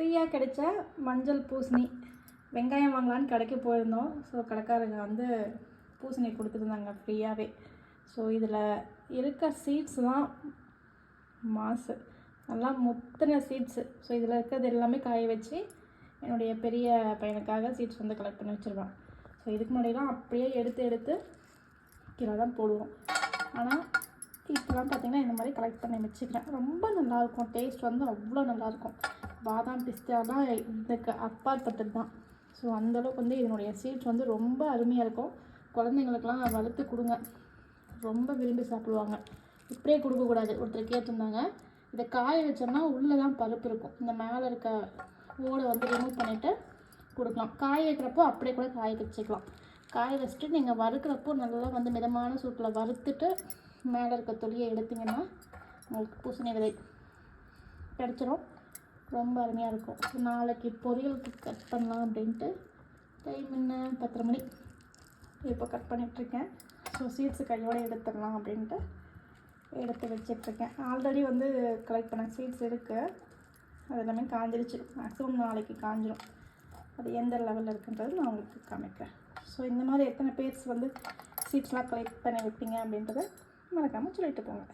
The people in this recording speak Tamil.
ஃப்ரீயாக கிடைச்ச மஞ்சள் பூசணி. வெங்காயம் வாங்கலான்னு கடைக்கு போயிருந்தோம். ஸோ கடைக்காரங்க வந்து பூசணி கொடுத்துருந்தாங்க ஃப்ரீயாகவே. ஸோ இதில் இருக்க சீட்ஸ்லாம் மாசு நல்லா முத்தின சீட்ஸு. ஸோ இதில் இருக்கிறது எல்லாமே காய வச்சு என்னுடைய பெரிய பையனுக்காக சீட்ஸ் வந்து கலெக்ட் பண்ணி வச்சுருவேன். ஸோ இதுக்கு முன்னாடிலாம் அப்படியே எடுத்து கீழே தான் போடுவோம். ஆனால் இப்போலாம் பார்த்திங்கன்னா இந்த மாதிரி கலெக்ட் பண்ணி வச்சுக்கிறேன். ரொம்ப நல்லாயிருக்கும். டேஸ்ட் வந்து அவ்வளோ நல்லாயிருக்கும். பாதாம் பிஸ்தாலாம் இதுக்கு அப்பாற்பட்டது தான். ஸோ அந்தளவுக்கு வந்து இதனுடைய சீட்ஸ் வந்து ரொம்ப அருமையாக இருக்கும். குழந்தைங்களுக்கெலாம் வளர்த்து கொடுங்க, ரொம்ப விரும்பி சாப்பிடுவாங்க. இப்படியே கொடுக்கக்கூடாது. ஒருத்தர் கேட்டிருந்தாங்க, இதை காய வச்சோம்னா உள்ளே தான் பருப்பு இருக்கும், இந்த மேலே இருக்க ஓடை வந்து ரிமூவ் பண்ணிவிட்டு கொடுக்கலாம். காய வைக்கிறப்போ அப்படியே கூட காய வச்சுக்கலாம். காய வச்சுட்டு நீங்கள் வறுக்கிறப்போ நல்லா வந்து மிதமான சூட்டில் வறுத்துட்டு மேலே இருக்க தொலியை எடுத்திங்கன்னா உங்களுக்கு பூசணி விதை கிடச்சிரும். ரொம்ப அருமையாக இருக்கும். நாளைக்கு பொரியலுக்கு கட் பண்ணலாம் அப்படின்ட்டு டைம் என்ன 10:30 மணி இப்போ கட் பண்ணிகிட்ருக்கேன். ஸோ சீட்ஸு கையோடு எடுத்துடலாம் அப்படின்ட்டு எடுத்து வச்சிட்ருக்கேன். ஆல்ரெடி வந்து கலெக்ட் பண்ண சீட்ஸ் இருக்குது. அது எல்லாமே காஞ்சிருச்சு. மேக்ஸிமம் நாளைக்கு காஞ்சிடும். அது எந்த லெவலில் இருக்குன்றது நான் உங்களுக்கு காமிக்கிறேன். ஸோ இந்த மாதிரி எத்தனை பேர்ஸ் வந்து சீட்ஸ்லாம் கலெக்ட் பண்ணி வைப்பீங்க அப்படின்றத மறக்காமல் சொல்லிட்டு போங்க.